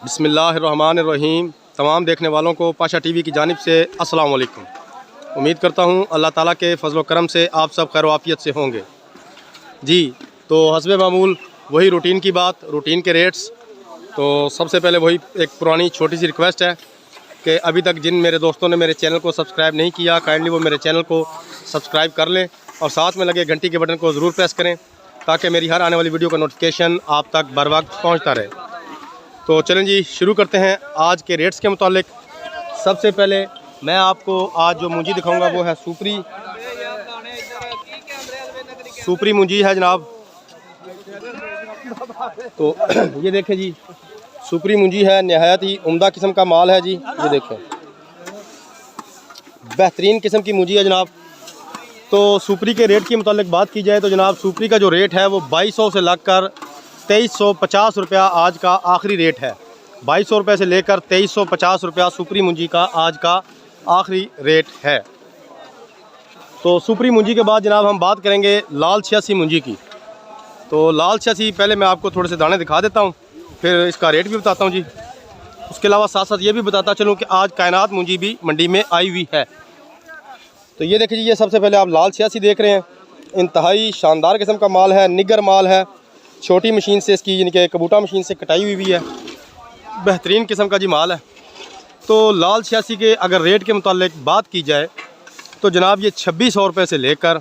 बिस्मिल्लाहिर्रहमानिर्रहीम। तमाम देखने वालों को पाशा टीवी की जानिब से अस्सलाम वालेकुम। उम्मीद करता हूँ अल्लाह ताला के फजल करम से आप सब खैर वाफियत से होंगे जी। तो हस्बे मामूल वही रूटीन की बात, रूटीन के रेट्स। तो सबसे पहले वही एक पुरानी छोटी सी रिक्वेस्ट है कि अभी तक जिन मेरे दोस्तों ने मेरे चैनल को सब्सक्राइब नहीं किया, काइंडली वो मेरे चैनल को सब्सक्राइब कर लें और साथ में लगे घंटी के बटन को ज़रूर प्रेस करें ताकि मेरी हर आने वाली वीडियो का नोटिफिकेशन आप तक बर वक्त पहुँचता रहे। तो चलें जी, शुरू करते हैं आज के रेट्स के मुतालिक। सबसे पहले मैं आपको आज जो मुंजी दिखाऊंगा वो है सुपरी मुंजी है जनाब। तो ये देखें जी, सुपरी मुंजी है, नहायत ही उम्दा किस्म का माल है जी। ये देखें, बेहतरीन किस्म की मुंजी है जनाब। तो सुपरी के रेट के मुतालिक बात की जाए तो जनाब सुपरी का जो रेट है वो 2200 से लगकर 2350 रुपया आज का आखिरी रेट है। 2200 रुपये से लेकर 2350 रुपया सुपरी मुंजी का आज का आखिरी रेट है। तो सुपरी मुंजी के बाद जनाब हम बात करेंगे लाल 86 मुंजी की। तो लाल 86 पहले मैं आपको थोड़े से दाने दिखा देता हूँ, फिर इसका रेट भी बताता हूँ जी। उसके अलावा साथ साथ ये भी बताता चलूँ कि आज कायनात मुंजी भी मंडी में आई हुई है। तो ये देखिए जी, ये सबसे पहले आप लाल 86 देख रहे हैं। इंतहाई शानदार किस्म का माल है, निगर माल है। छोटी मशीन से इसकी यानी कि कबूटा मशीन से कटाई हुई भी है, बेहतरीन किस्म का जी माल है। तो लाल 86 के अगर रेट के मुतालिक बात की जाए तो जनाब ये 2600 रुपये से लेकर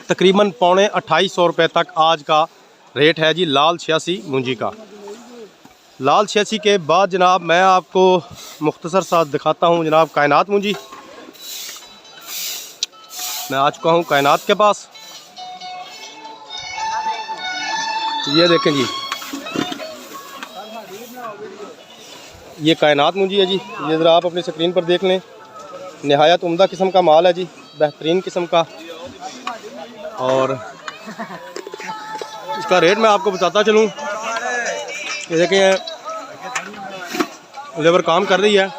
तकरीबन पौने 2800 रुपये तक आज का रेट है जी लाल 86 मुंजी का। लाल 86 के बाद जनाब मैं आपको मुख्तसर सा दिखाता हूँ जनाब कायनात मुंजी। मैं आ चुका हूँ कायनात के पास। ये देखें जी, ये कायनात मुंजी है जी। ये ज़रा आप अपनी स्क्रीन पर देख लें, नहायत उम्दा किस्म का माल है जी, बेहतरीन किस्म का। और इसका रेट मैं आपको बताता चलूँ। ये देखें, लेबर काम कर रही है।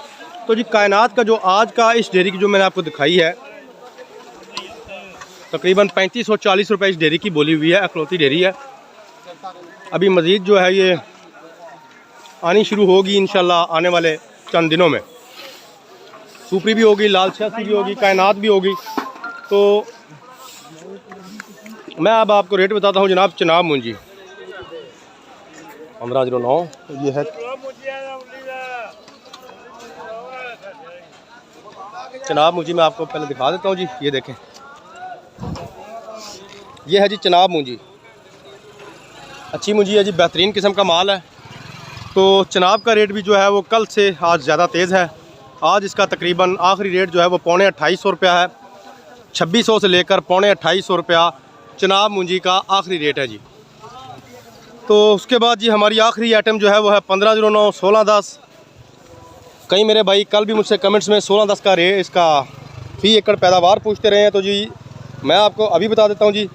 तो जी कायनात का जो आज का इस डेयरी की जो मैंने आपको दिखाई है तकरीबन 3540 रुपये इस डेयरी की बोली हुई है। अखलौती डेयरी है। अभी मज़ीद जो है ये आनी शुरू होगी इंशाल्लाह आने वाले चंद दिनों में। सुपरी भी होगी, लाल 86 भी होगी, कायनात भी होगी। तो मैं अब आपको रेट बताता हूँ जनाब चनाब मुंजी 1509। ये है चनाब मुंजी। मैं आपको पहले दिखा देता हूँ जी। ये देखें, ये है जी चनाब मुंजी। अच्छी मुंजी है जी, बेहतरीन किस्म का माल है। तो चनाब का रेट भी जो है वो कल से आज ज़्यादा तेज़ है। आज इसका तकरीबन आखिरी रेट जो है वो पौने 2800 रुपया है। 2600 से लेकर पौने 2800 रुपया चनाब मुंजी का आखिरी रेट है जी। तो उसके बाद जी हमारी आखिरी आइटम जो है वो है 1509 1610। कई मेरे भाई कल भी मुझसे कमेंट्स में 1610 का रेट इसका फ़ी एकड़ पैदावार पूछते रहे हैं। तो जी मैं आपको अभी बता देता हूँ जी,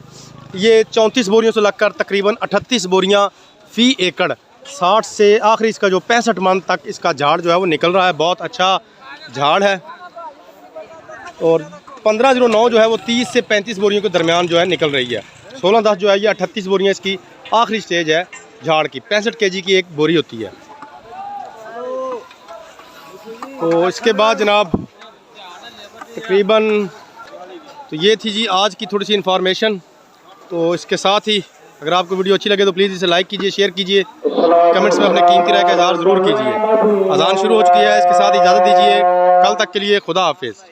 ये 34 बोरियों से लगकर तकरीबन 38 बोरियाँ फ़ी एकड़ 60 से आखिरी इसका जो 65 मन तक इसका झाड़ जो है वो निकल रहा है। बहुत अच्छा झाड़ है। और 1509 जो है वो 30 से 35 बोरियों के दरमियान जो है निकल रही है। 1610 जो है ये 38 बोरियाँ इसकी आखिरी स्टेज है झाड़ की। 65 kg की एक बोरी होती है। तो इसके बाद जनाब तकरीबन तो ये थी जी आज की थोड़ी सी इन्फॉर्मेशन। तो इसके साथ ही अगर आपको वीडियो अच्छी लगे तो प्लीज़ इसे लाइक कीजिए, शेयर कीजिए, कमेंट्स में अपने कीमती राय का इज़हार ज़रूर कीजिए। अज़ान शुरू हो चुकी है, इसके साथ इजाज़त दीजिए। कल तक के लिए खुदा हाफिज़।